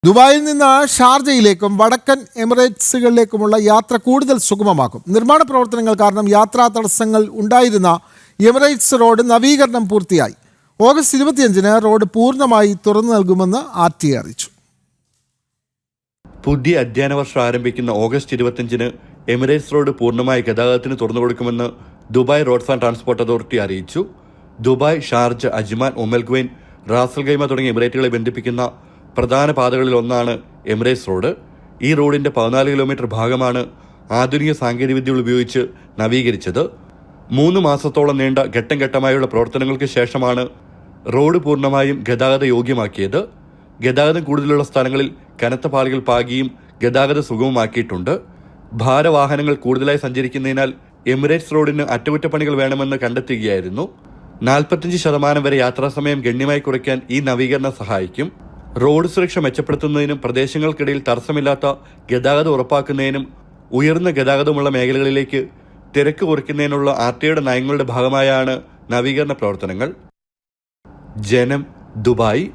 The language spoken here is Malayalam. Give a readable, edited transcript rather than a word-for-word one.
ദുബായിൽ നിന്ന് ഷാർജയിലേക്കും വടക്കൻ എമിറേറ്റ്സുകളിലേക്കുമുള്ള യാത്ര കൂടുതൽ സുഗമമാക്കും. നിർമ്മാണ പ്രവർത്തനങ്ങൾ കാരണം യാത്രാ തടസ്സങ്ങൾ ഉണ്ടായിരുന്ന എമിറേറ്റ്സ് റോഡ് നവീകരണം പൂർത്തിയായി. ഓഗസ്റ്റ് 25-ന് റോഡ് പൂർണ്ണമായി തുറന്നു നൽകുമെന്ന് RTA അറിയിച്ചു. പുതിയ അധ്യയന വർഷം ആരംഭിക്കുന്ന ഓഗസ്റ്റ് 25-ന് എമിറേറ്റ്സ് റോഡ് പൂർണ്ണമായി ഗതാഗതത്തിന് തുറന്നു കൊടുക്കുമെന്ന് Dubai roads and transport authority അറിയിച്ചു. Dubai, Sharjah, Ajman, Umm al Quwain, Ras al Khaimah തുടങ്ങിയ എമിറേറ്റുകളെ ബന്ധിപ്പിക്കുന്ന പ്രധാന പാതകളിൽ ഒന്നാണ് എമിറേറ്റ്സ് റോഡ്. ഈ റോഡിന്റെ 14 കിലോമീറ്റർ ഭാഗമാണ് ആധുനിക സാങ്കേതികവിദ്യകൾ ഉപയോഗിച്ച് നവീകരിച്ചത്. 3 മാസത്തോളം നീണ്ട ഘട്ടം ഘട്ടമായുള്ള പ്രവർത്തനങ്ങൾക്ക് ശേഷമാണ് റോഡ് പൂർണ്ണമായും ഗതാഗത യോഗ്യമാക്കിയത്. ഗതാഗതം കൂടുതലുള്ള സ്ഥലങ്ങളിൽ കനത്ത പാളികൾ പാകിയും ഗതാഗത സുഗമമാക്കിയിട്ടുണ്ട്. ഭാരവാഹനങ്ങൾ കൂടുതലായി സഞ്ചരിക്കുന്നതിനാൽ എമിറേറ്റ്സ് റോഡിന് അറ്റകുറ്റപ്പണികൾ വേണമെന്ന് കണ്ടെത്തുകയായിരുന്നു. 45% വരെ യാത്രാസമയം ഗണ്യമായി കുറയ്ക്കാൻ ഈ നവീകരണം സഹായിക്കും. റോഡ് സുരക്ഷ മെച്ചപ്പെടുത്തുന്നതിനും പ്രദേശങ്ങൾക്കിടയിൽ തടസ്സമില്ലാത്ത ഗതാഗതം ഉറപ്പാക്കുന്നതിനും ഉയർന്ന ഗതാഗതമുള്ള മേഖലകളിലേക്ക് തിരക്ക് കുറയ്ക്കുന്നതിനുള്ള RTAയുടെ നയങ്ങളുടെ ഭാഗമായാണ് നവീകരണ പ്രവർത്തനങ്ങൾ. ജനം, ദുബായ്.